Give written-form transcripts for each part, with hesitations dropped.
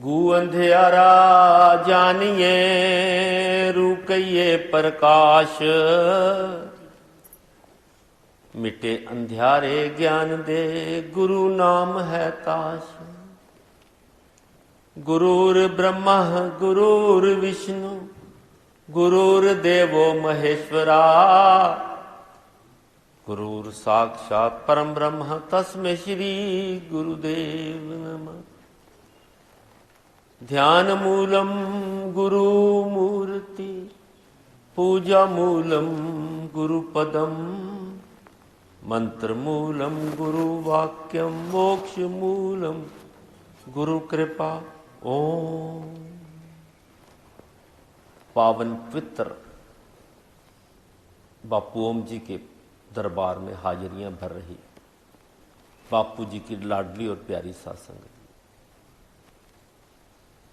गू अंधियारा जानिए रूकइये प्रकाश, मिटे अंधियारे ज्ञान दे गुरु नाम है ताश। गुरुर ब्रह्मा गुरुर विष्णु गुरुर्देवो महेश्वरा, गुरुर साक्षात परम ब्रह्म तस्मै श्री गुरुदेव नमः। ध्यान मूलम गुरु मूर्ति पूजा मूलम गुरुपदम, मंत्र मूलम गुरु वाक्यम मोक्ष मूलम गुरु कृपा। ओम। पावन पवित्र बापू ओम जी के दरबार में हाजिरियां भर रही बापू जी की लाडली और प्यारी सासंग।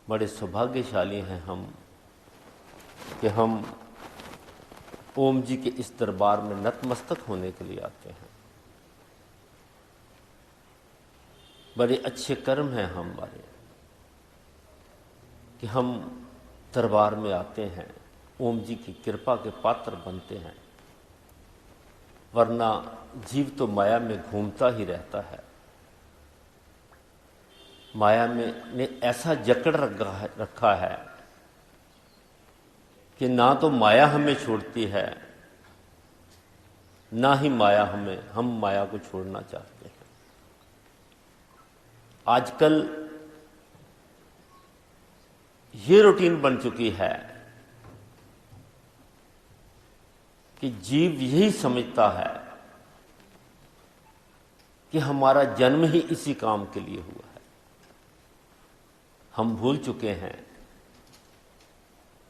बड़े सौभाग्यशाली हैं हम कि हम ओम जी के इस दरबार में नतमस्तक होने के लिए आते हैं। बड़े अच्छे कर्म हैं हमारे कि हम दरबार में आते हैं, ओम जी की कृपा के पात्र बनते हैं। वरना जीव तो माया में घूमता ही रहता है। माया में ने ऐसा जकड़ रखा है कि ना तो माया हमें छोड़ती है, ना ही माया हम माया को छोड़ना चाहते हैं। आजकल ये रूटीन बन चुकी है कि जीव यही समझता है कि हमारा जन्म ही इसी काम के लिए हुआ है। हम भूल चुके हैं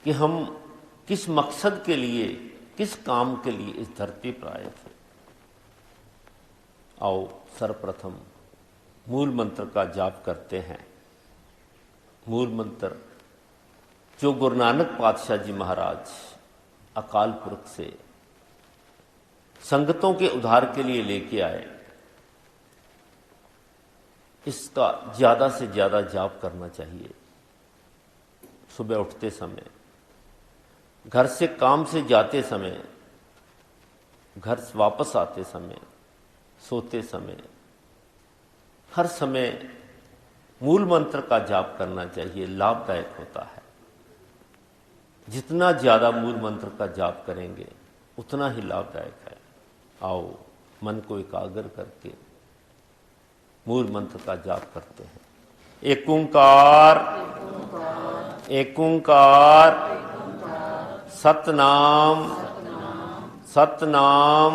कि हम किस मकसद के लिए, किस काम के लिए इस धरती पर आए थे। आओ सर्वप्रथम मूल मंत्र का जाप करते हैं। मूल मंत्र जो गुरु नानक पातशाह जी महाराज अकाल पुरख से संगतों के उद्धार के लिए लेके आए, इसका ज्यादा से ज्यादा जाप करना चाहिए। सुबह उठते समय, घर से काम से जाते समय, घर से वापस आते समय, सोते समय, हर समय मूल मंत्र का जाप करना चाहिए। लाभदायक होता है। जितना ज्यादा मूल मंत्र का जाप करेंगे उतना ही लाभदायक है। आओ मन को एकाग्र करके मूल मंत्र का जाप करते हैं। एक ओंकार, एक ओंकार, सतनाम, सतनाम,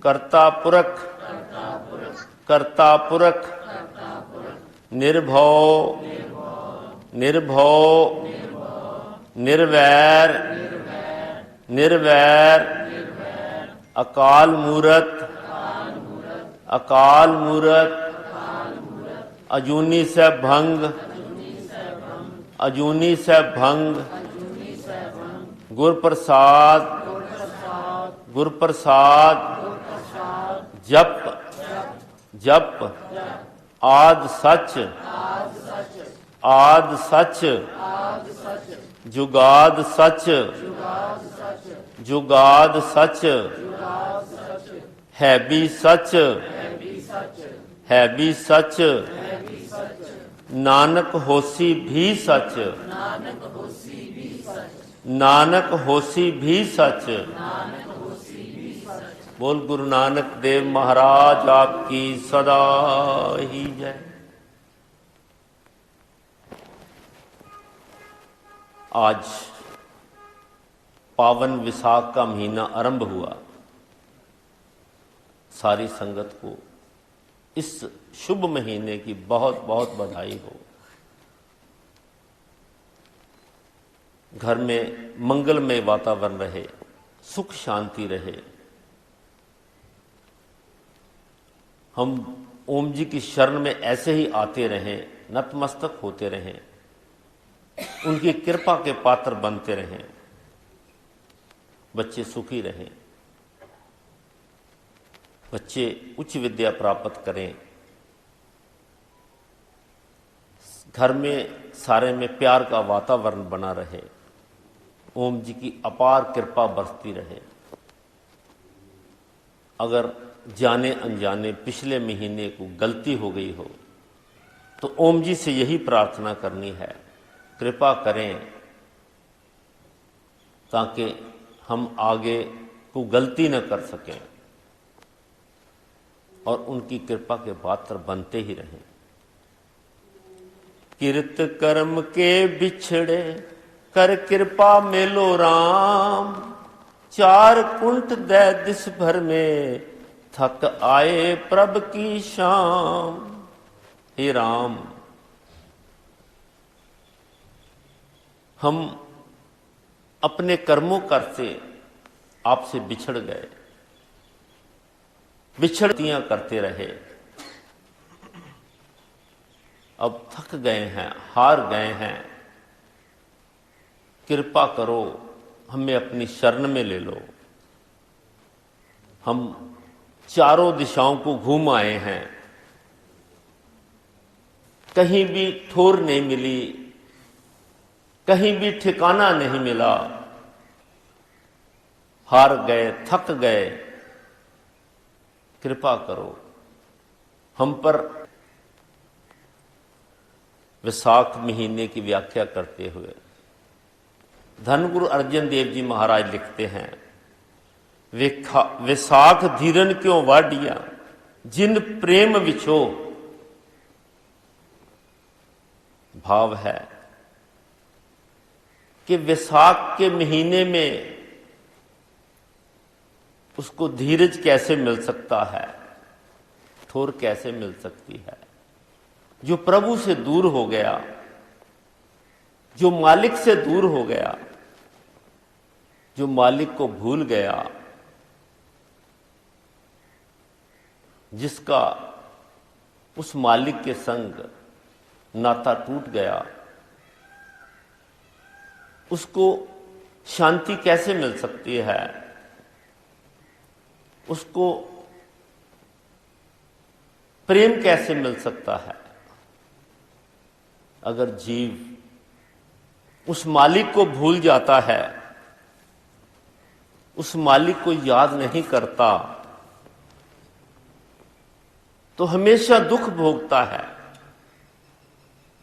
कर्ता पुरख, कर्ता पुरख, निर्भव, निर्भव, निर्वैर, निर्वैर, अकाल मूरत, अकाल मूरत, अजूनी से भंग, अजूनी से भंग, गुर प्रसाद, गुर प्रसाद, जप, जप, आद सच, आद सच, जुगाद सच, जुगाद सच, है भी सच, है भी सच, नानक होसी भी सच, नानक होसी भी सच। बोल गुरु नानक देव महाराज आपकी सदा ही जय। आज पावन विसाख का महीना आरंभ हुआ। सारी संगत को इस शुभ महीने की बहुत बहुत बधाई हो। घर में मंगलमय वातावरण रहे, सुख शांति रहे। हम ओम जी की शरण में ऐसे ही आते रहें, नतमस्तक होते रहें, उनकी कृपा के पात्र बनते रहें। बच्चे सुखी रहें, बच्चे उच्च विद्या प्राप्त करें, घर में सारे में प्यार का वातावरण बना रहे, ओम जी की अपार कृपा बरसती रहे। अगर जाने अनजाने पिछले महीने को गलती हो गई हो तो ओम जी से यही प्रार्थना करनी है, कृपा करें ताकि हम आगे को गलती न कर सकें और उनकी कृपा के पात्र बनते ही रहें। किरत कर्म के बिछड़े कर कृपा मेलो राम, चार कुंट दे दिस भर में थक आए प्रभ की शाम। हे राम, हम अपने कर्मों कर से आपसे बिछड़ गए, बिछड़तियां करते रहे, अब थक गए हैं, हार गए हैं। कृपा करो, हमें अपनी शरण में ले लो। हम चारों दिशाओं को घूम आए हैं, कहीं भी ठोर नहीं मिली, कहीं भी ठिकाना नहीं मिला, हार गए, थक गए। कृपा करो हम पर। विशाख महीने की व्याख्या करते हुए धन गुरु अर्जन देव जी महाराज लिखते हैं, विशाख धीरन क्यों वाडिया जिन प्रेम विछो। भाव है कि विशाख के महीने में उसको धीरज कैसे मिल सकता है, ठोर कैसे मिल सकती है। जो प्रभु से दूर हो गया, जो मालिक से दूर हो गया, जो मालिक को भूल गया, जिसका उस मालिक के संग नाता टूट गया, उसको शांति कैसे मिल सकती है, उसको प्रेम कैसे मिल सकता है। अगर जीव उस मालिक को भूल जाता है, उस मालिक को याद नहीं करता, तो हमेशा दुख भोगता है,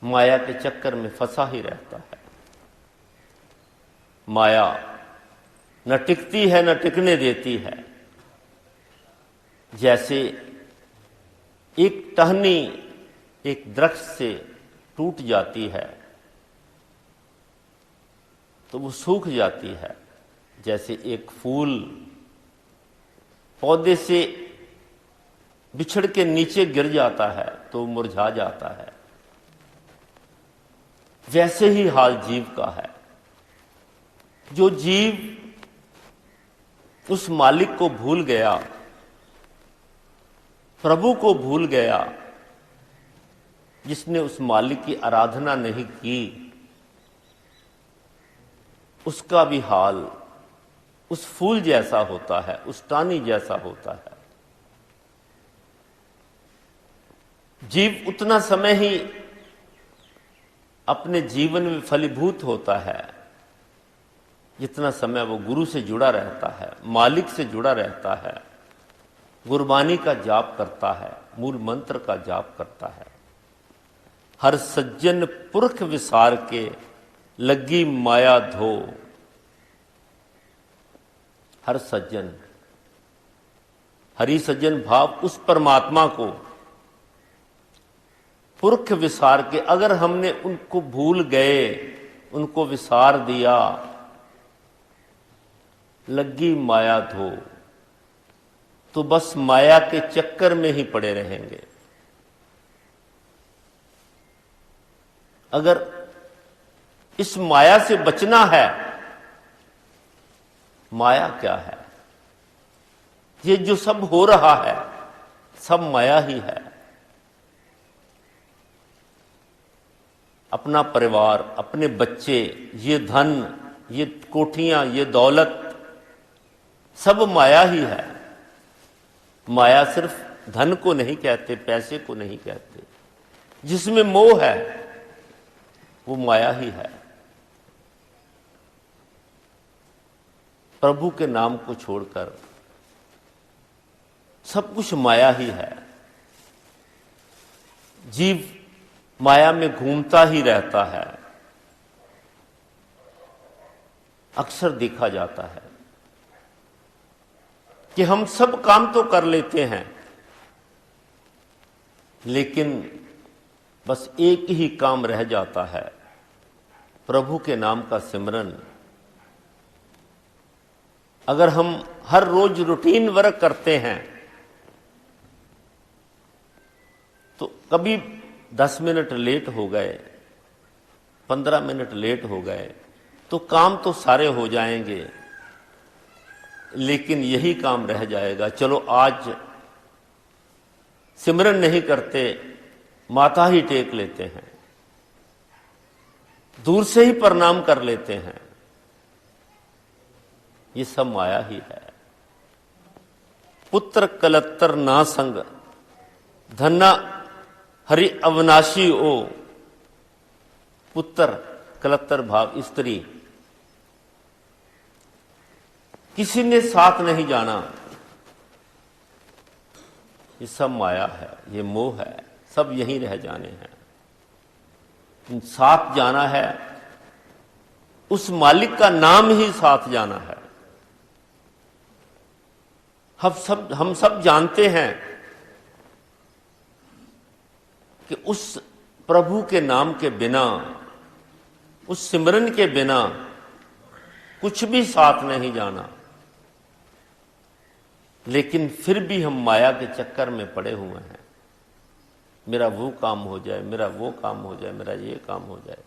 माया के चक्कर में फंसा ही रहता है। माया न टिकती है न टिकने देती है। जैसे एक टहनी एक वृक्ष से टूट जाती है तो वो सूख जाती है, जैसे एक फूल पौधे से बिछड़ के नीचे गिर जाता है तो मुरझा जाता है, वैसे ही हाल जीव का है। जो जीव उस मालिक को भूल गया, प्रभु को भूल गया, जिसने उस मालिक की आराधना नहीं की, उसका भी हाल उस फूल जैसा होता है, उस टानी जैसा होता है। जीव उतना समय ही अपने जीवन में फलीभूत होता है जितना समय वो गुरु से जुड़ा रहता है, मालिक से जुड़ा रहता है, गुरबानी का जाप करता है, मूल मंत्र का जाप करता है। हर सज्जन पुरख विसार के लगी माया धो। हर सज्जन, हरि सज्जन भाव उस परमात्मा को पुरख विसार के, अगर हमने उनको भूल गए, उनको विसार दिया, लगी माया धो, तो बस माया के चक्कर में ही पड़े रहेंगे। अगर इस माया से बचना है, माया क्या है? ये जो सब हो रहा है सब माया ही है। अपना परिवार, अपने बच्चे, ये धन, ये कोठियां, ये दौलत, सब माया ही है। माया सिर्फ धन को नहीं कहते, पैसे को नहीं कहते। जिसमें मोह है वो माया ही है। प्रभु के नाम को छोड़कर सब कुछ माया ही है। जीव माया में घूमता ही रहता है। अक्सर देखा जाता है कि हम सब काम तो कर लेते हैं, लेकिन बस एक ही काम रह जाता है, प्रभु के नाम का सिमरन। अगर हम हर रोज रूटीन वर्क करते हैं तो कभी 10 मिनट लेट हो गए, 15 मिनट लेट हो गए तो काम तो सारे हो जाएंगे, लेकिन यही काम रह जाएगा, चलो आज सिमरन नहीं करते, माथा ही टेक लेते हैं, दूर से ही प्रणाम कर लेते हैं। ये सब माया ही है। पुत्र कलत्तर ना संग, धन्ना हरि अविनाशी ओ। पुत्र कलत्तर भाव स्त्री, किसी ने साथ नहीं जाना, ये सब माया है, ये मोह है, सब यहीं रह जाने हैं। साथ जाना है, उस मालिक का नाम ही साथ जाना है। हम सब जानते हैं कि उस प्रभु के नाम के बिना, उस सिमरन के बिना कुछ भी साथ नहीं जाना, लेकिन फिर भी हम माया के चक्कर में पड़े हुए हैं। मेरा वो काम हो जाए, मेरा वो काम हो जाए, मेरा ये काम हो जाए,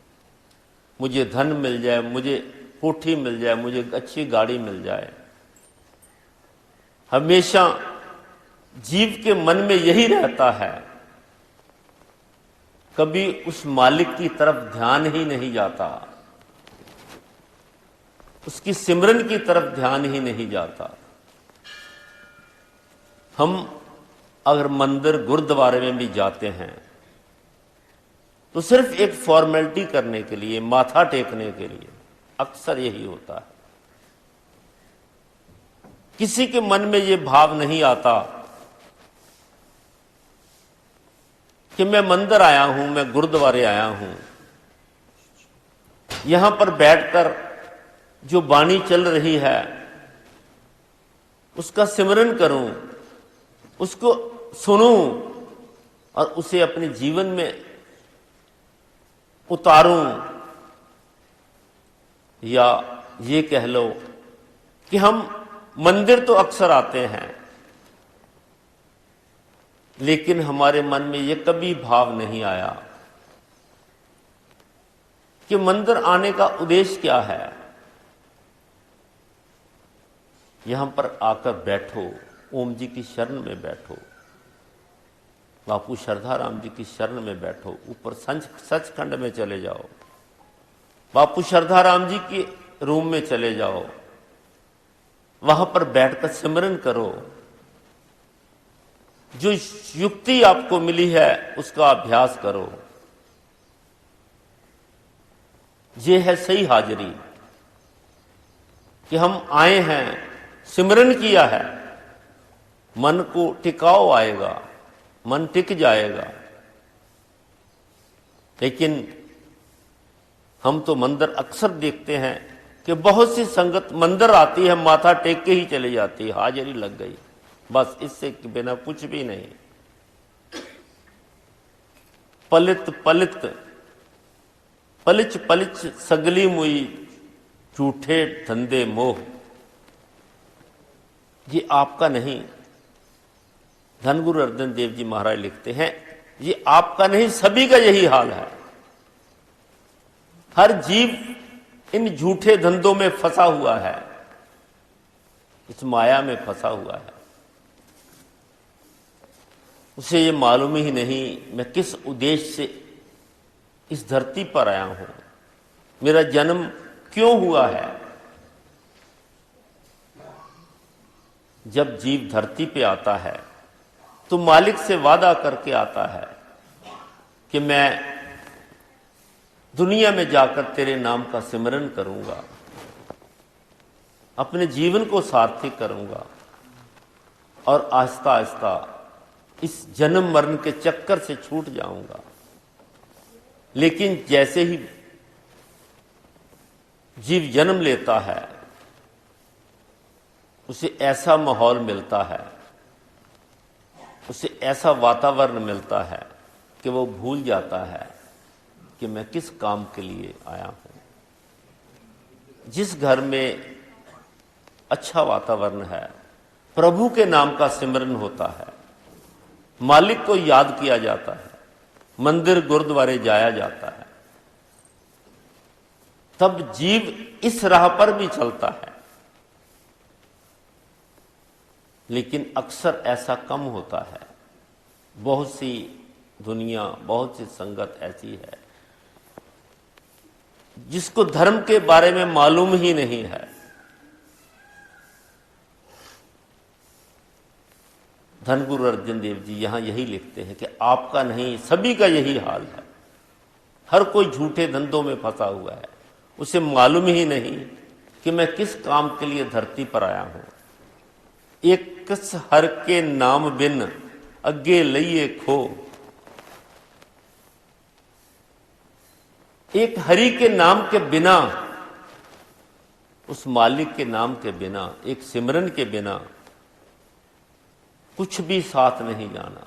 मुझे धन मिल जाए, मुझे कोठी मिल जाए, मुझे अच्छी गाड़ी मिल जाए। हमेशा जीव के मन में यही रहता है, कभी उस मालिक की तरफ ध्यान ही नहीं जाता, उसकी सिमरन की तरफ ध्यान ही नहीं जाता। हम अगर मंदिर गुरुद्वारे में भी जाते हैं तो सिर्फ एक फॉर्मेलिटी करने के लिए, माथा टेकने के लिए, अक्सर यही होता है। किसी के मन में यह भाव नहीं आता कि मैं मंदिर आया हूं, मैं गुरुद्वारे आया हूं, यहां पर बैठकर जो वाणी चल रही है उसका सिमरन करूं, उसको सुनूं और उसे अपने जीवन में उतारूं। या ये कह लो कि हम मंदिर तो अक्सर आते हैं, लेकिन हमारे मन में ये कभी भाव नहीं आया कि मंदिर आने का उद्देश्य क्या है। यहां पर आकर बैठो, ओम जी की शरण में बैठो, बापू श्रद्धाराम जी की शरण में बैठो, ऊपर सचखंड में चले जाओ, बापू श्रद्धाराम जी के रूम में चले जाओ, वहां पर बैठकर सिमरन करो। जो युक्ति आपको मिली है उसका अभ्यास करो। ये है सही हाजिरी कि हम आए हैं, सिमरन किया है, मन को टिकाव आएगा, मन टिक जाएगा। लेकिन हम तो मंदिर अक्सर देखते हैं कि बहुत सी संगत मंदिर आती है, माथा टेक के ही चली जाती है, हाजिरी लग गई, बस इससे बिना कुछ भी नहीं। पलित पलित पलिच पलिच सगली मुई, झूठे धंधे मोह। ये आपका नहीं, धन गुरु अर्जन देव जी महाराज लिखते हैं, ये आपका नहीं, सभी का यही हाल है। हर जीव इन झूठे धंधों में फंसा हुआ है, इस माया में फंसा हुआ है। उसे ये मालूम ही नहीं मैं किस उद्देश्य से इस धरती पर आया हूं, मेरा जन्म क्यों हुआ है। जब जीव धरती पे आता है तो मालिक से वादा करके आता है कि मैं दुनिया में जाकर तेरे नाम का सिमरन करूंगा, अपने जीवन को सार्थक करूंगा और आहिस्ता आहिस्ता इस जन्म मरण के चक्कर से छूट जाऊंगा। लेकिन जैसे ही जीव जन्म लेता है उसे ऐसा माहौल मिलता है, उसे ऐसा वातावरण मिलता है कि वो भूल जाता है कि मैं किस काम के लिए आया हूं। जिस घर में अच्छा वातावरण है, प्रभु के नाम का सिमरन होता है, मालिक को याद किया जाता है, मंदिर गुरुद्वारे जाया जाता है, तब जीव इस राह पर भी चलता है। लेकिन अक्सर ऐसा कम होता है। बहुत सी दुनिया, बहुत सी संगत ऐसी है जिसको धर्म के बारे में मालूम ही नहीं है। धन गुरु अर्जन देव जी यहां यही लिखते हैं कि आपका नहीं, सभी का यही हाल है। हर कोई झूठे धंधों में फंसा हुआ है, उसे मालूम ही नहीं कि मैं किस काम के लिए धरती पर आया हूं। एक किस हर के नाम बिन अगे लइए खो, एक हरि के नाम के बिना, उस मालिक के नाम के बिना, एक सिमरन के बिना कुछ भी साथ नहीं जाना,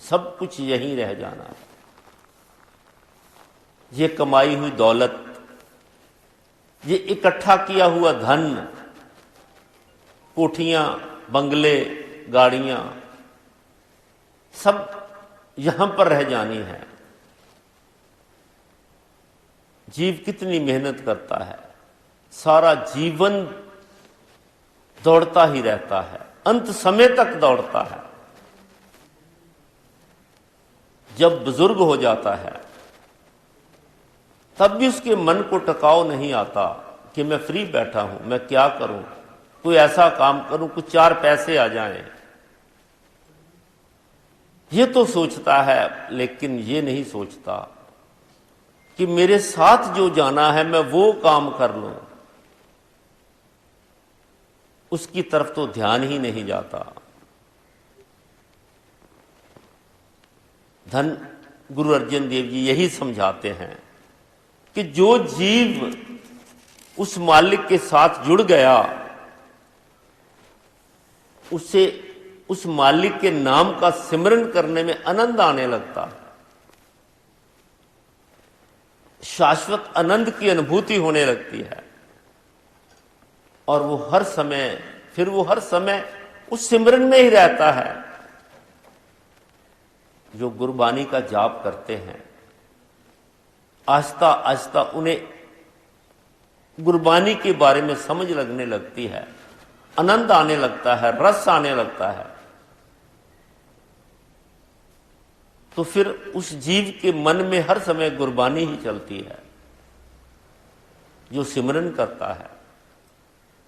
सब कुछ यहीं रह जाना। ये कमाई हुई दौलत, ये इकट्ठा किया हुआ धन, कोठियां, बंगले, गाड़ियां, सब यहां पर रह जानी है। जीव कितनी मेहनत करता है, सारा जीवन दौड़ता ही रहता है, अंत समय तक दौड़ता है। जब बुजुर्ग हो जाता है तब भी उसके मन को टिकाव नहीं आता कि मैं फ्री बैठा हूं, मैं क्या करूं, कोई ऐसा काम करूं कुछ चार पैसे आ जाएं। ये तो सोचता है, लेकिन ये नहीं सोचता कि मेरे साथ जो जाना है मैं वो काम कर लूं। उसकी तरफ तो ध्यान ही नहीं जाता। धन गुरु अर्जन देव जी यही समझाते हैं कि जो जीव उस मालिक के साथ जुड़ गया, उसे उस मालिक के नाम का सिमरन करने में आनंद आने लगता है। शाश्वत आनंद की अनुभूति होने लगती है और वो हर समय उस सिमरन में ही रहता है। जो गुरबानी का जाप करते हैं, आहिस्ता आहिस्ता उन्हें गुरबानी के बारे में समझ लगने लगती है, आनंद आने लगता है, रस आने लगता है। तो फिर उस जीव के मन में हर समय गुरबानी ही चलती है। जो सिमरन करता है,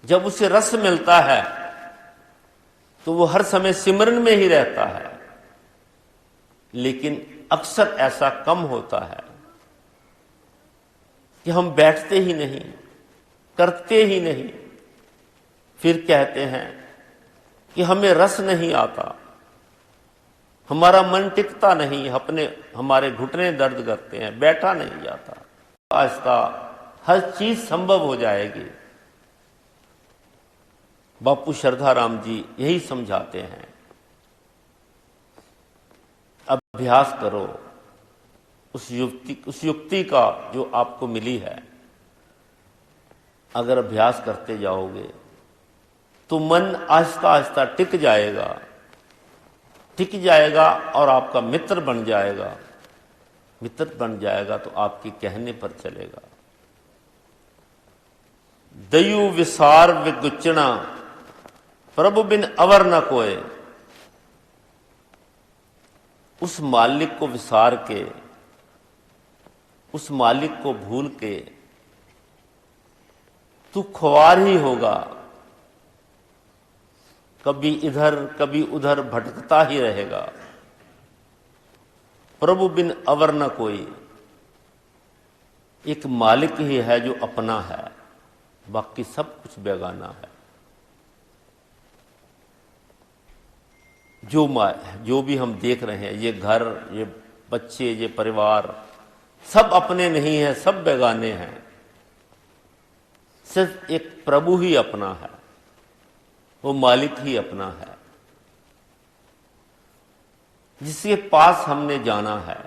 जब उसे रस मिलता है तो वो हर समय सिमरन में ही रहता है। लेकिन अक्सर ऐसा कम होता है कि हम बैठते ही नहीं, करते ही नहीं, फिर कहते हैं कि हमें रस नहीं आता, हमारा मन टिकता नहीं, हमारे घुटने दर्द करते हैं, बैठा नहीं जाता। आहिस्ता हर चीज संभव हो जाएगी। बापू श्रद्धाराम जी यही समझाते हैं, अभ्यास करो उस युक्ति का जो आपको मिली है। अगर अभ्यास करते जाओगे तो मन आहिस्ता आहिस्ता टिक जाएगा और आपका मित्र बन जाएगा। मित्र बन जाएगा तो आपके कहने पर चलेगा। दयु विसार विगुचना प्रभु बिन अवर न कोय। उस मालिक को विसार के, उस मालिक को भूल के तू ख्वार ही होगा, कभी इधर कभी उधर भटकता ही रहेगा। प्रभु बिन अवर न कोई। एक मालिक ही है जो अपना है, बाकी सब कुछ बेगाना है। जो भी हम देख रहे हैं, ये घर, ये बच्चे, ये परिवार, सब अपने नहीं है, सब बेगाने हैं। सिर्फ एक प्रभु ही अपना है, वो मालिक ही अपना है, जिसके पास हमने जाना है।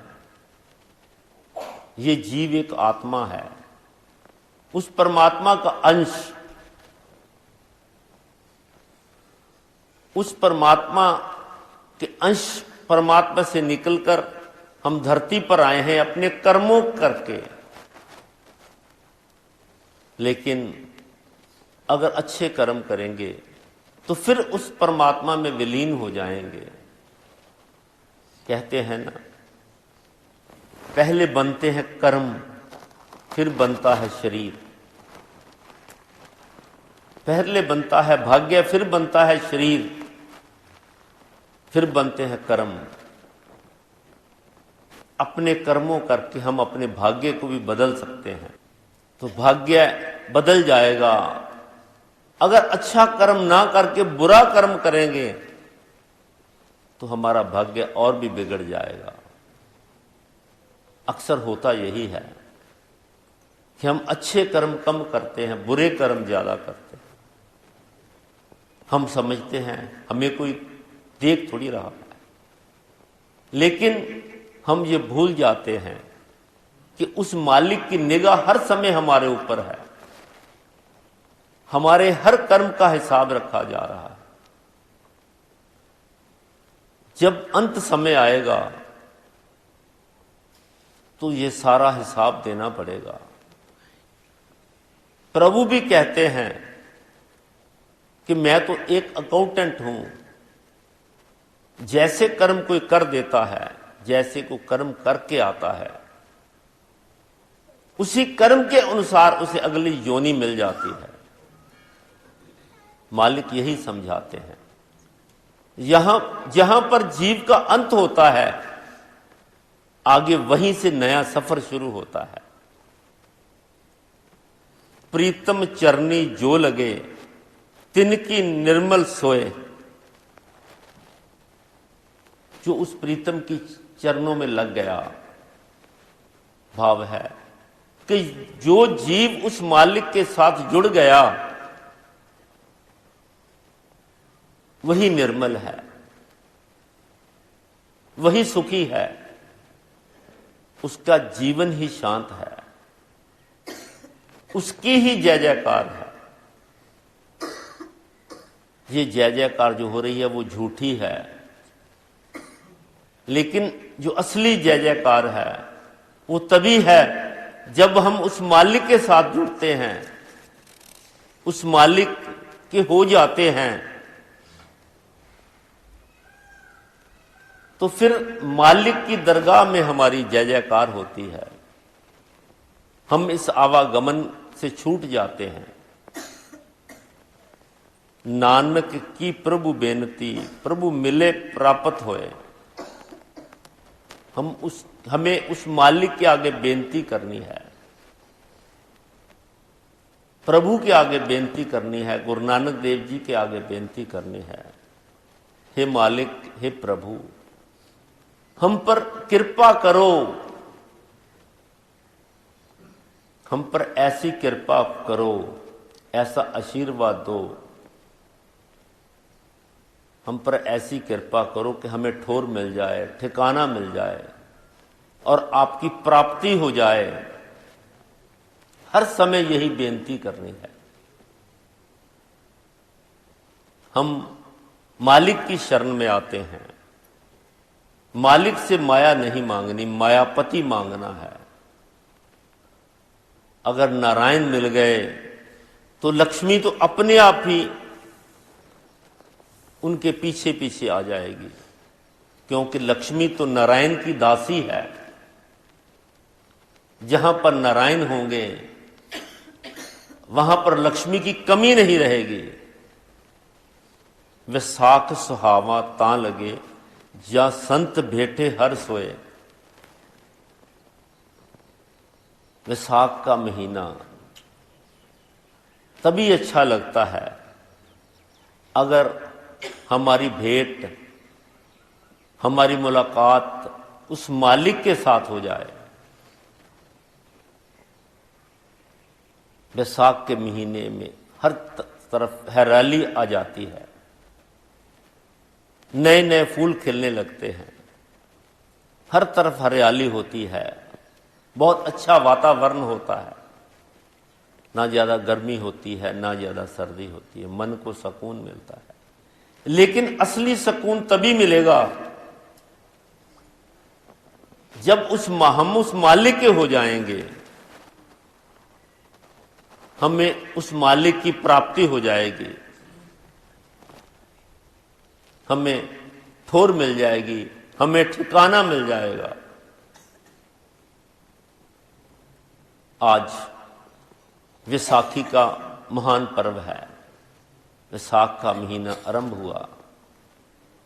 ये जीव एक आत्मा है, उस परमात्मा का अंश, उस परमात्मा के अंश परमात्मा से निकलकर हम धरती पर आए हैं अपने कर्मों करके। लेकिन अगर अच्छे कर्म करेंगे तो फिर उस परमात्मा में विलीन हो जाएंगे। कहते हैं ना, पहले बनते हैं कर्म, फिर बनता है शरीर। पहले बनता है भाग्य, फिर बनता है शरीर, फिर बनते हैं कर्म। अपने कर्मों करके हम अपने भाग्य को भी बदल सकते हैं, तो भाग्य बदल जाएगा। अगर अच्छा कर्म ना करके बुरा कर्म करेंगे तो हमारा भाग्य और भी बिगड़ जाएगा। अक्सर होता यही है कि हम अच्छे कर्म कम करते हैं, बुरे कर्म ज्यादा करते हैं। हम समझते हैं हमें कोई देख थोड़ी रहा है, लेकिन हम ये भूल जाते हैं कि उस मालिक की निगाह हर समय हमारे ऊपर है। हमारे हर कर्म का हिसाब रखा जा रहा है। जब अंत समय आएगा तो ये सारा हिसाब देना पड़ेगा। प्रभु भी कहते हैं कि मैं तो एक अकाउंटेंट हूं। जैसे कर्म कोई कर देता है, जैसे को कर्म करके आता है, उसी कर्म के अनुसार उसे अगली योनि मिल जाती है। मालिक यही समझाते हैं। जहां पर जीव का अंत होता है, आगे वहीं से नया सफर शुरू होता है। प्रीतम चरनी जो लगे, तिनकी निर्मल सोए। जो उस प्रीतम की चरणों में लग गया, भाव है कि जो जीव उस मालिक के साथ जुड़ गया वही निर्मल है, वही सुखी है, उसका जीवन ही शांत है, उसकी ही जय जयकार है। ये जय जयकार जो हो रही है वो झूठी है, लेकिन जो असली जय जयकार है वो तभी है जब हम उस मालिक के साथ जुड़ते हैं, उस मालिक के हो जाते हैं, तो फिर मालिक की दरगाह में हमारी जय जयकार होती है। हम इस आवागमन से छूट जाते हैं। नानक की प्रभु बेनती, प्रभु मिले प्राप्त होए। हमें उस मालिक के आगे बेनती करनी है, प्रभु के आगे बेनती करनी है, गुरु नानक देव जी के आगे बेनती करनी है। हे मालिक, हे प्रभु, हम पर कृपा करो, हम पर ऐसी कृपा करो, ऐसा आशीर्वाद दो, हम पर ऐसी कृपा करो कि हमें ठोर मिल जाए, ठिकाना मिल जाए और आपकी प्राप्ति हो जाए। हर समय यही बेनती करनी है। हम मालिक की शरण में आते हैं। मालिक से माया नहीं मांगनी, मायापति मांगना है। अगर नारायण मिल गए तो लक्ष्मी तो अपने आप ही उनके पीछे पीछे आ जाएगी, क्योंकि लक्ष्मी तो नारायण की दासी है। जहां पर नारायण होंगे वहां पर लक्ष्मी की कमी नहीं रहेगी। विसाख सुहावा ता लगे, जा संत भेटे हर सोए। वैसाख का महीना तभी अच्छा लगता है अगर हमारी भेंट, हमारी मुलाकात उस मालिक के साथ हो जाए। वैसाख के महीने में हर तरफ हरियाली आ जाती है, नए नए फूल खिलने लगते हैं, हर तरफ हरियाली होती है, बहुत अच्छा वातावरण होता है, ना ज्यादा गर्मी होती है ना ज्यादा सर्दी होती है, मन को सुकून मिलता है। लेकिन असली सुकून तभी मिलेगा जब हम उस मालिक के हो जाएंगे, हमें उस मालिक की प्राप्ति हो जाएगी, हमें ठोर मिल जाएगी, हमें ठिकाना मिल जाएगा। आज वैसाखी का महान पर्व है, वैसाख का महीना आरंभ हुआ।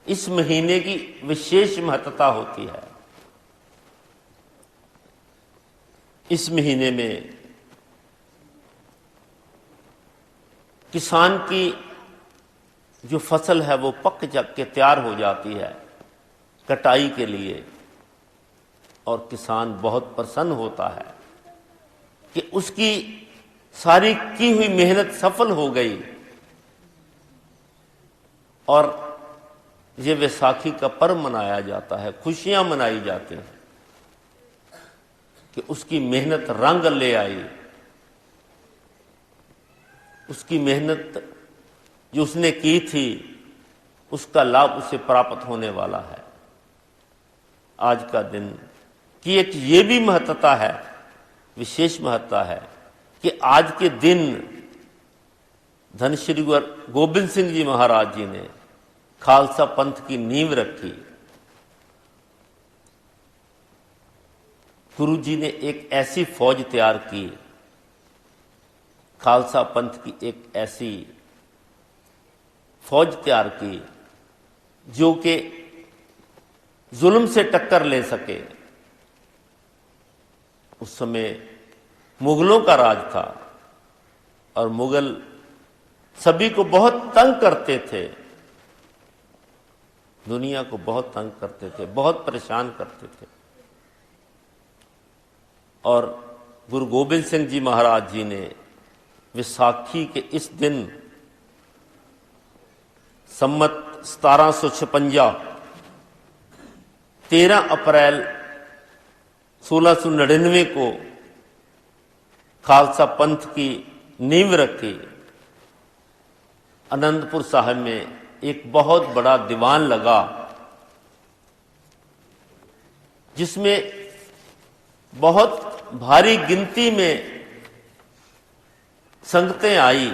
इस महीने की विशेष महत्ता होती है। इस महीने में किसान की जो फसल है वो पक के तैयार हो जाती है कटाई के लिए, और किसान बहुत प्रसन्न होता है कि उसकी सारी की हुई मेहनत सफल हो गई। और ये वैसाखी का पर्व मनाया जाता है, खुशियां मनाई जाती हैं कि उसकी मेहनत रंग ले आई, उसकी मेहनत जो उसने की थी उसका लाभ उसे प्राप्त होने वाला है। आज का दिन की एक ये भी महत्ता है, विशेष महत्ता है कि आज के दिन धन श्री गुरु गोबिंद सिंह जी महाराज जी ने खालसा पंथ की नींव रखी। गुरु जी ने एक ऐसी फौज तैयार की, खालसा पंथ की एक ऐसी फौज तैयार की जो कि जुल्म से टक्कर ले सके। उस समय मुगलों का राज था और मुगल सभी को बहुत तंग करते थे, दुनिया को बहुत तंग करते थे, बहुत परेशान करते थे। और गुरु गोबिंद सिंह जी महाराज जी ने विसाखी के इस दिन सम्मत 1756 13 अप्रैल 1699 को खालसा पंथ की नींव रखी। आनंदपुर साहिब में एक बहुत बड़ा दीवान लगा जिसमें बहुत भारी गिनती में संगतें आई।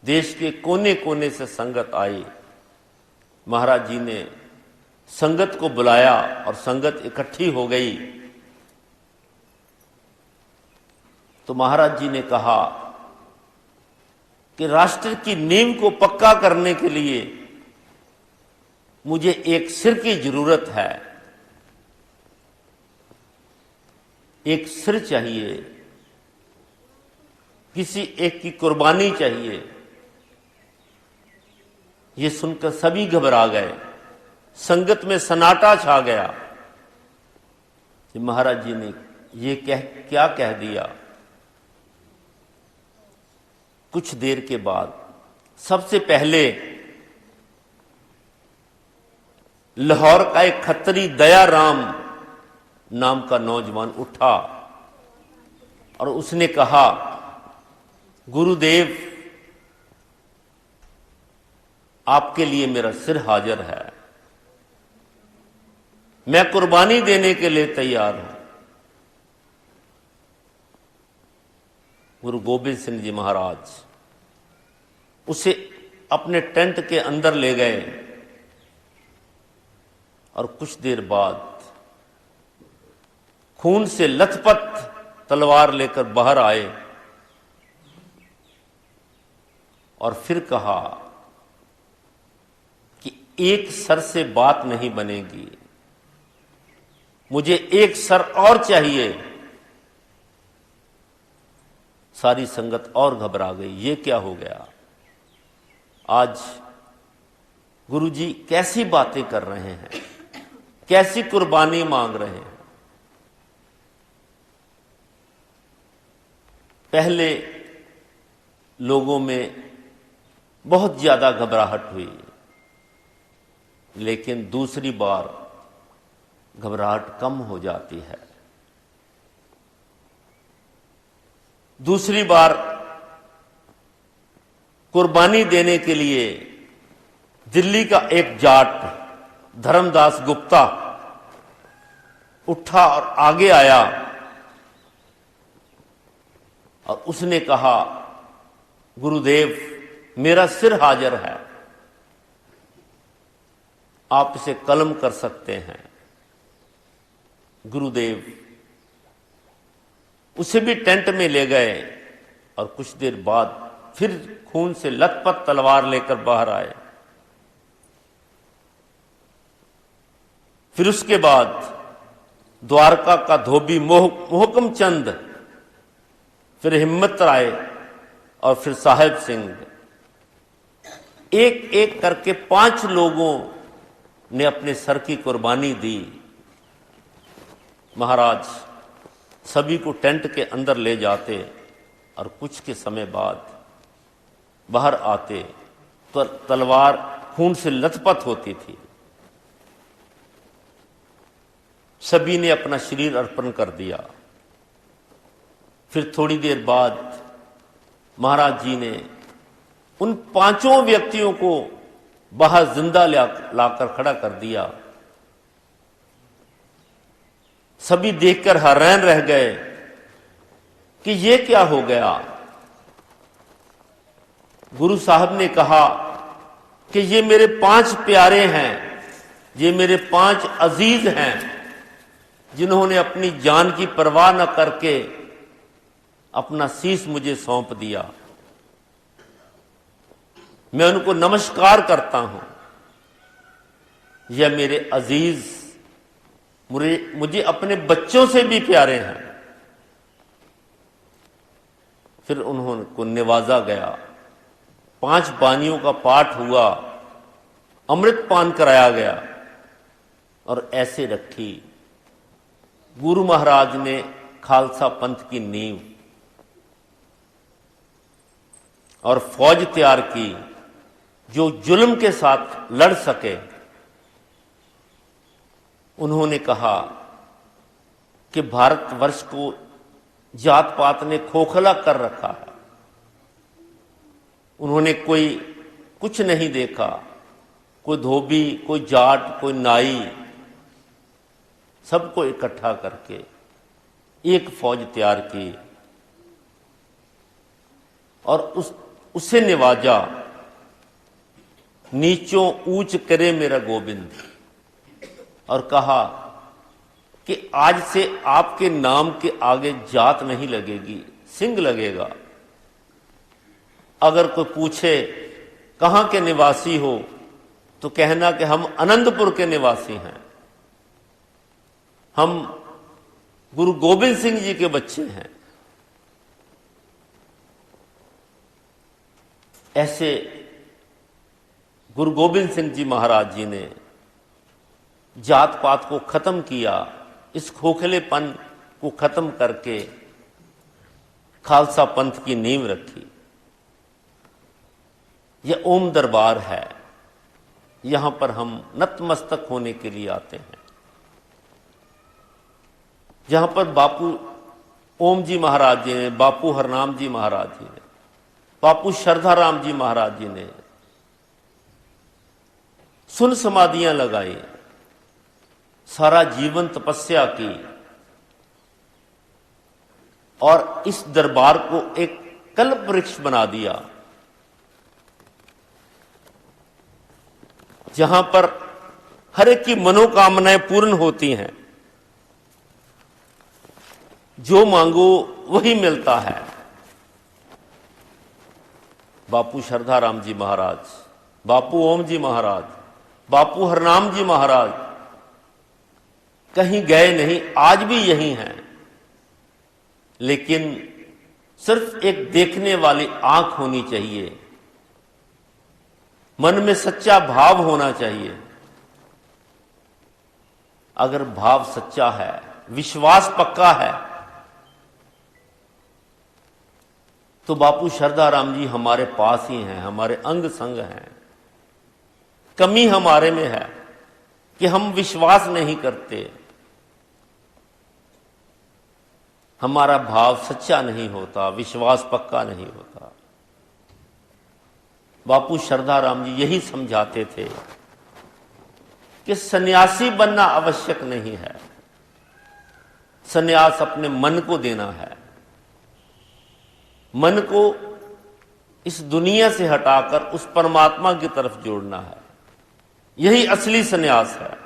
देश के कोने कोने से संगत आई। महाराज जी ने संगत को बुलाया और संगत इकट्ठी हो गई। तो महाराज जी ने कहा कि राष्ट्र की नींव को पक्का करने के लिए मुझे एक सिर की जरूरत है, एक सिर चाहिए, किसी एक की कुर्बानी चाहिए। ये सुनकर सभी घबरा गए, संगत में सन्नाटा छा गया कि महाराज जी ने ये क्या कह दिया। कुछ देर के बाद सबसे पहले लाहौर का एक खत्री दयाराम नाम का नौजवान उठा और उसने कहा, गुरुदेव आपके लिए मेरा सिर हाजिर है, मैं कुर्बानी देने के लिए तैयार हूं। गुरु गोबिंद सिंह जी महाराज उसे अपने टेंट के अंदर ले गए और कुछ देर बाद खून से लथपथ तलवार लेकर बाहर आए और फिर कहा कि एक सर से बात नहीं बनेगी, मुझे एक सर और चाहिए। सारी संगत और घबरा गई, ये क्या हो गया? आज गुरुजी कैसी बातें कर रहे हैं, कैसी कुर्बानी मांग रहे हैं। पहले लोगों में बहुत ज्यादा घबराहट हुई, लेकिन दूसरी बार घबराहट कम हो जाती है। दूसरी बार कुर्बानी देने के लिए दिल्ली का एक जाट धर्मदास गुप्ता उठा और आगे आया और उसने कहा, गुरुदेव मेरा सिर हाजिर है, आप इसे कलम कर सकते हैं। गुरुदेव उसे भी टेंट में ले गए और कुछ देर बाद फिर खून से लथपथ तलवार लेकर बाहर आए। फिर उसके बाद द्वारका का धोबी मोहकम चंद, फिर हिम्मत राय और फिर साहेब सिंह, एक एक करके 5 लोगों ने अपने सर की कुर्बानी दी। महाराज सभी को टेंट के अंदर ले जाते और कुछ के समय बाद बाहर आते तो तलवार खून से लथपथ होती थी। सभी ने अपना शरीर अर्पण कर दिया। फिर थोड़ी देर बाद महाराज जी ने उन 5 व्यक्तियों को बाहर जिंदा लाकर खड़ा कर दिया। सभी देखकर हैरान रह गए कि ये क्या हो गया। गुरु साहब ने कहा कि ये मेरे 5 प्यारे हैं, ये मेरे 5 अजीज हैं, जिन्होंने अपनी जान की परवाह न करके अपना शीश मुझे सौंप दिया। मैं उनको नमस्कार करता हूं। यह मेरे अजीज मुझे अपने बच्चों से भी प्यारे हैं। फिर उन्होंने को निवाजा गया, 5 बानियों का पाठ हुआ, अमृत पान कराया गया और ऐसे रखी गुरु महाराज ने खालसा पंथ की नींव और फौज तैयार की जो जुल्म के साथ लड़ सके। उन्होंने कहा कि भारतवर्ष को जात पात ने खोखला कर रखा है। उन्होंने कोई कुछ नहीं देखा, कोई धोबी, कोई जाट, कोई नाई, सबको इकट्ठा करके एक फौज तैयार की और उससे निवाजा। नीचों ऊंच करे मेरा गोविंद, और कहा कि आज से आपके नाम के आगे जात नहीं लगेगी, सिंह लगेगा। अगर कोई पूछे कहां के निवासी हो तो कहना कि हम आनंदपुर के निवासी हैं, हम गुरु गोविंद सिंह जी के बच्चे हैं। ऐसे गुरु गोविंद सिंह जी महाराज जी ने जात पात को खत्म किया, इस खोखलेपन को खत्म करके खालसा पंथ की नींव रखी। यह ओम दरबार है, यहां पर हम नतमस्तक होने के लिए आते हैं। जहां पर बापू ओम जी महाराज जी ने, बापू हरनाम जी महाराज जी ने, बापू श्रद्धाराम जी महाराज जी ने सुन समाधियां लगाई, सारा जीवन तपस्या की और इस दरबार को एक कल्प वृक्ष बना दिया, जहां पर हर एक की मनोकामनाएं पूर्ण होती हैं। जो मांगो वही मिलता है। बापू श्रद्धाराम जी महाराज, बापू ओम जी महाराज, बापू हरनाम जी महाराज कहीं गए नहीं, आज भी यही हैं, लेकिन सिर्फ एक देखने वाली आंख होनी चाहिए, मन में सच्चा भाव होना चाहिए। अगर भाव सच्चा है, विश्वास पक्का है, तो बापू श्रद्धाराम जी हमारे पास ही हैं, हमारे अंग संग हैं। कमी हमारे में है कि हम विश्वास नहीं करते, हमारा भाव सच्चा नहीं होता, विश्वास पक्का नहीं होता। बापू श्रद्धाराम जी यही समझाते थे कि सन्यासी बनना आवश्यक नहीं है, सन्यास अपने मन को देना है, मन को इस दुनिया से हटाकर उस परमात्मा की तरफ जोड़ना है। यही असली सन्यास है।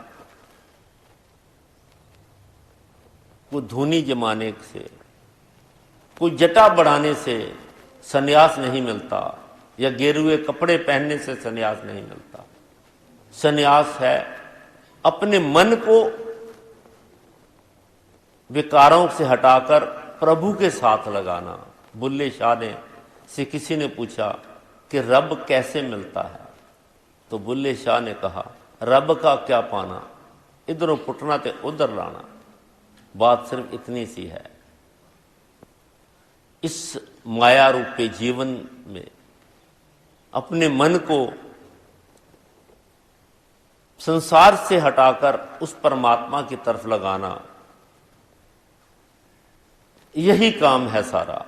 कोई धूनी जमाने से, कोई जटा बढ़ाने से सन्यास नहीं मिलता, या गेरुए कपड़े पहनने से सन्यास नहीं मिलता। सन्यास है अपने मन को विकारों से हटाकर प्रभु के साथ लगाना। बुल्ले शाह ने से किसी ने पूछा कि रब कैसे मिलता है, तो बुल्ले शाह ने कहा, रब का क्या पाना, इधरों पुटना ते उधर लाना। बात सिर्फ इतनी सी है। इस माया रूपी जीवन में अपने मन को संसार से हटाकर उस परमात्मा की तरफ लगाना, यही काम है सारा।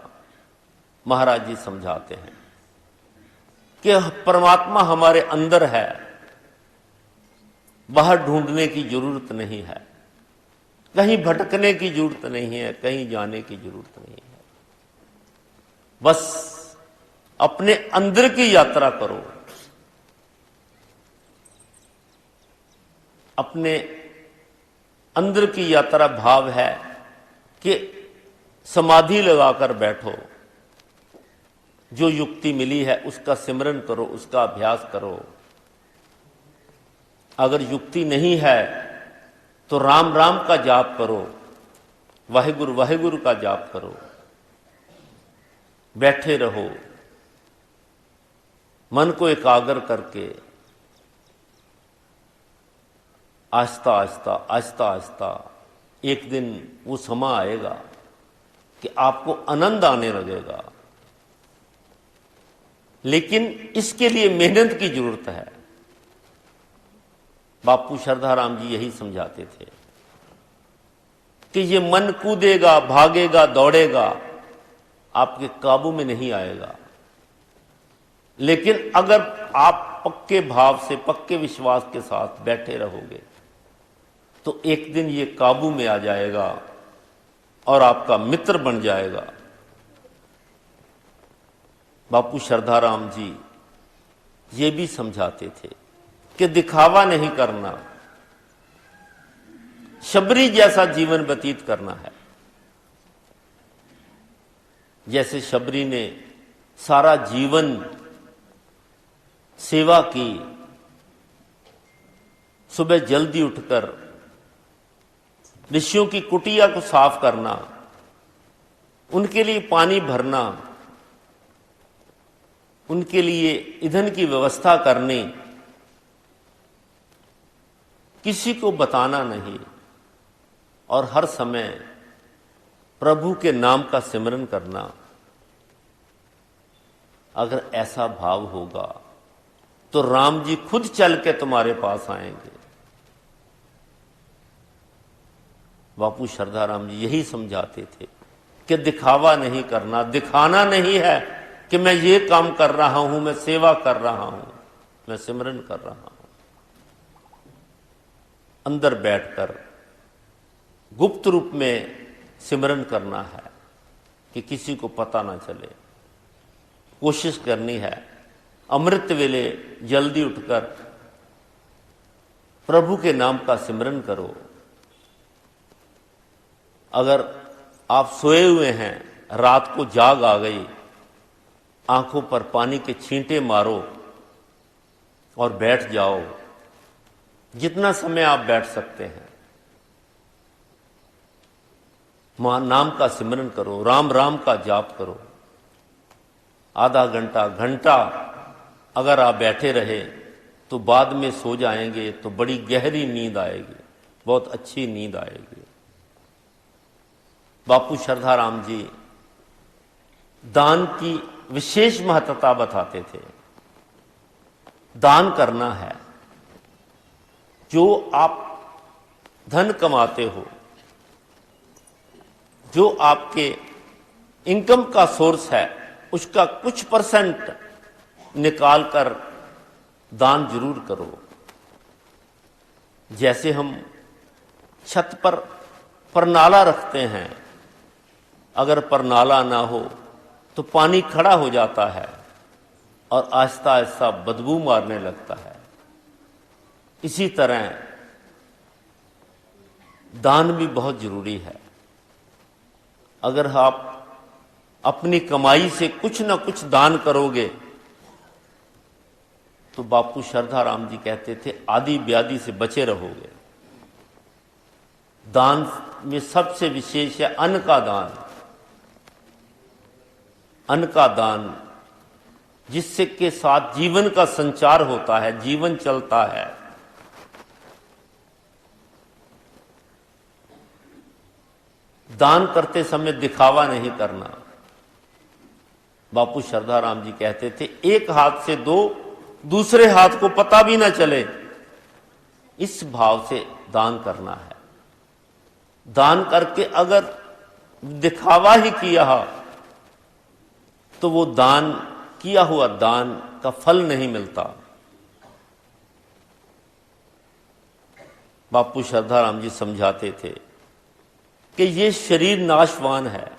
महाराज जी समझाते हैं कि परमात्मा हमारे अंदर है, बाहर ढूंढने की जरूरत नहीं है, कहीं भटकने की जरूरत नहीं है, कहीं जाने की जरूरत नहीं है। बस अपने अंदर की यात्रा करो, अपने अंदर की यात्रा भाव है कि समाधि लगाकर बैठो, जो युक्ति मिली है उसका सिमरन करो, उसका अभ्यास करो। अगर युक्ति नहीं है तो राम राम का जाप करो, वाहिगुरु वाहिगुरु का जाप करो, बैठे रहो, मन को एकाग्र करके आहिस्ता आहिस्ता आहिस्ता आहिस्ता एक दिन वो समय आएगा कि आपको आनंद आने लगेगा। लेकिन इसके लिए मेहनत की जरूरत है। बापू श्रद्धाराम जी यही समझाते थे कि ये मन कूदेगा, भागेगा, दौड़ेगा, आपके काबू में नहीं आएगा। लेकिन अगर आप पक्के भाव से, पक्के विश्वास के साथ बैठे रहोगे तो एक दिन ये काबू में आ जाएगा और आपका मित्र बन जाएगा। बापू श्रद्धाराम जी ये भी समझाते थे कि दिखावा नहीं करना, शबरी जैसा जीवन व्यतीत करना है। जैसे शबरी ने सारा जीवन सेवा की, सुबह जल्दी उठकर ऋषियों की कुटिया को साफ करना, उनके लिए पानी भरना, उनके लिए ईंधन की व्यवस्था करनी, किसी को बताना नहीं, और हर समय प्रभु के नाम का सिमरन करना। अगर ऐसा भाव होगा तो राम जी खुद चल के तुम्हारे पास आएंगे। बापू श्रद्धाराम जी यही समझाते थे कि दिखावा नहीं करना, दिखाना नहीं है कि मैं ये काम कर रहा हूं, मैं सेवा कर रहा हूं, मैं सिमरन कर रहा हूं। अंदर बैठकर गुप्त रूप में सिमरन करना है कि किसी को पता ना चले। कोशिश करनी है अमृत वेले जल्दी उठकर प्रभु के नाम का सिमरन करो। अगर आप सोए हुए हैं, रात को जाग आ गई, आंखों पर पानी के छींटे मारो और बैठ जाओ। जितना समय आप बैठ सकते हैं मां नाम का सिमरन करो, राम राम का जाप करो। आधा घंटा घंटा अगर आप बैठे रहे तो बाद में सो जाएंगे तो बड़ी गहरी नींद आएगी, बहुत अच्छी नींद आएगी। बापू श्रद्धाराम जी दान की विशेष महत्वता बताते थे। दान करना है। जो आप धन कमाते हो, जो आपके इनकम का सोर्स है, उसका कुछ परसेंट निकाल कर दान जरूर करो। जैसे हम छत पर परनाला रखते हैं, अगर परनाला ना हो तो पानी खड़ा हो जाता है और आहिस्ता आहिस्ता बदबू मारने लगता है। इसी तरह दान भी बहुत जरूरी है। अगर आप अपनी कमाई से कुछ ना कुछ दान करोगे तो बापू श्रद्धाराम जी कहते थे आदि व्याधि से बचे रहोगे। दान में सबसे विशेष है अन्न का दान। अन्न का दान जिससे के साथ जीवन का संचार होता है, जीवन चलता है। दान करते समय दिखावा नहीं करना। बापू श्रद्धाराम जी कहते थे एक हाथ से दो, दूसरे हाथ को पता भी ना चले, इस भाव से दान करना है। दान करके अगर दिखावा ही किया तो वो दान किया हुआ दान का फल नहीं मिलता। बापू श्रद्धाराम जी समझाते थे कि ये शरीर नाशवान है,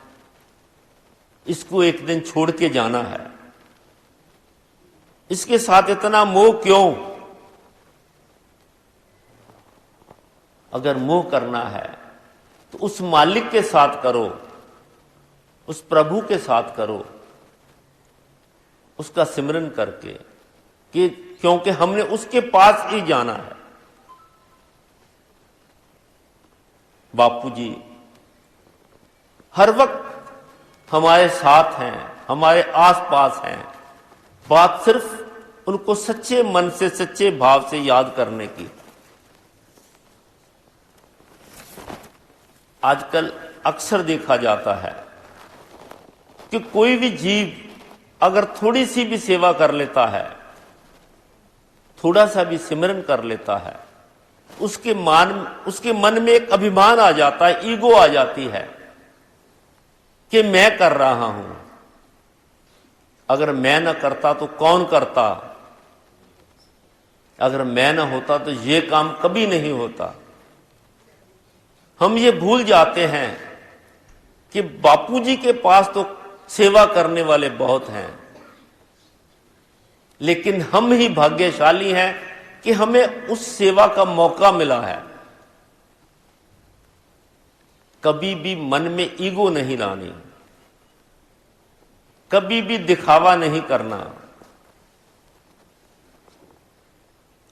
इसको एक दिन छोड़ के जाना है। इसके साथ इतना मोह क्यों? अगर मोह करना है तो उस मालिक के साथ करो, उस प्रभु के साथ करो, उसका सिमरन करके, कि क्योंकि हमने उसके पास ही जाना है। बापू जी हर वक्त हमारे साथ हैं, हमारे आसपास हैं। बात सिर्फ उनको सच्चे मन से, सच्चे भाव से याद करने की। आजकल अक्सर देखा जाता है कि कोई भी जीव अगर थोड़ी सी भी सेवा कर लेता है, थोड़ा सा भी सिमरन कर लेता है, उसके मन में एक अभिमान आ जाता है, ईगो आ जाती है कि मैं कर रहा हूं। अगर मैं ना करता तो कौन करता? अगर मैं ना होता तो ये काम कभी नहीं होता। हम ये भूल जाते हैं कि बापूजी के पास तो सेवा करने वाले बहुत हैं, लेकिन हम ही भाग्यशाली हैं कि हमें उस सेवा का मौका मिला है। कभी भी मन में ईगो नहीं लानी, कभी भी दिखावा नहीं करना।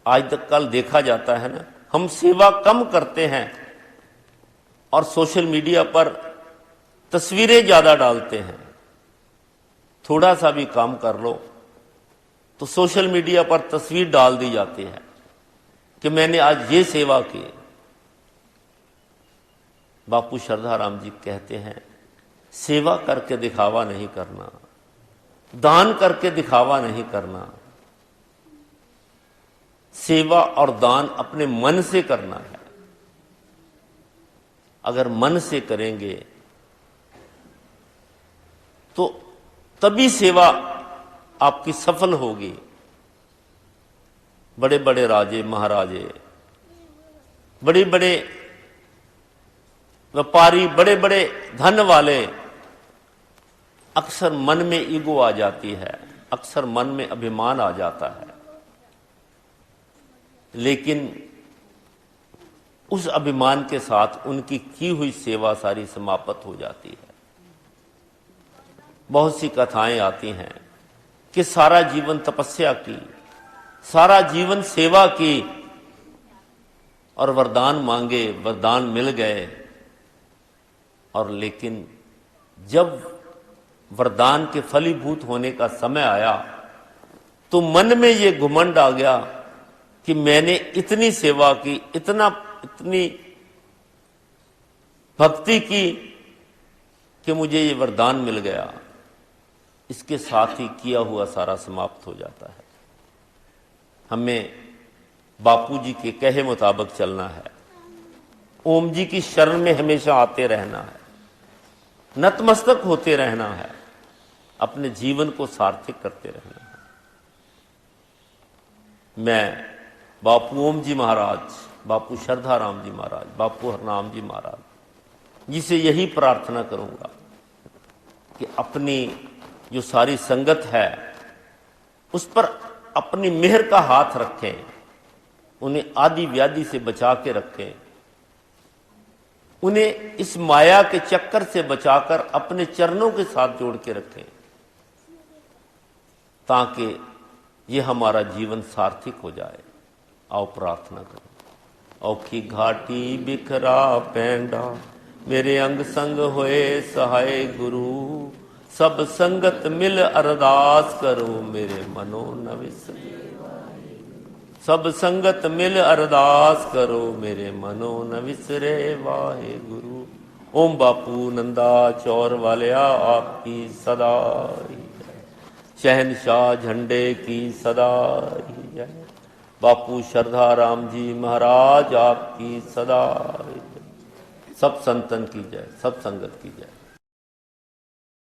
आज तक कल देखा जाता है ना, हम सेवा कम करते हैं और सोशल मीडिया पर तस्वीरें ज्यादा डालते हैं। थोड़ा सा भी काम कर लो तो सोशल मीडिया पर तस्वीर डाल दी जाती है कि मैंने आज ये सेवा की। बापू श्रद्धाराम जी कहते हैं सेवा करके दिखावा नहीं करना, दान करके दिखावा नहीं करना। सेवा और दान अपने मन से करना है। अगर मन से करेंगे तो तभी सेवा आपकी सफल होगी। बड़े बड़े राजे महाराजे, बड़े बड़े व्यापारी, बड़े बड़े धन वाले, अक्सर मन में ईगो आ जाती है, अक्सर मन में अभिमान आ जाता है, लेकिन उस अभिमान के साथ उनकी की हुई सेवा सारी समाप्त हो जाती है। बहुत सी कथाएं आती हैं कि सारा जीवन तपस्या की, सारा जीवन सेवा की और वरदान मांगे, वरदान मिल गए, और लेकिन जब वरदान के फलीभूत होने का समय आया तो मन में ये घुमंड आ गया कि मैंने इतनी सेवा की, इतनी भक्ति की कि मुझे ये वरदान मिल गया। इसके साथ ही किया हुआ सारा समाप्त हो जाता है। हमें बापू जी के कहे मुताबिक चलना है, ओम जी की शरण में हमेशा आते रहना है, नतमस्तक होते रहना है, अपने जीवन को सार्थक करते रहना है। मैं बापू ओम जी महाराज, बापू श्रद्धाराम जी महाराज, बापू हरनाम जी महाराज जी से यही प्रार्थना करूंगा कि अपनी जो सारी संगत है उस पर अपनी मेहर का हाथ रखें, उन्हें आदि व्याधि से बचा के रखें, उन्हें इस माया के चक्कर से बचाकर अपने चरणों के साथ जोड़ के रखें, ताकि ये हमारा जीवन सार्थक हो जाए। आओ प्रार्थना करें। औखी घाटी बिखरा पैंडा, मेरे अंग संग होए सहाय गुरु, सब संगत मिल अरदास करो, मेरे मनो न विसरे। सब संगत मिल अरदास करो, मेरे मनो न विसरे वाहे गुरु। ओम बापू नंदा चौर वालिया आपकी सदा शहनशाह झंडे की सदा जय। बापू श्रद्धाराम जी महाराज आपकी सदा। सब संतन की जय, सब संगत की जय।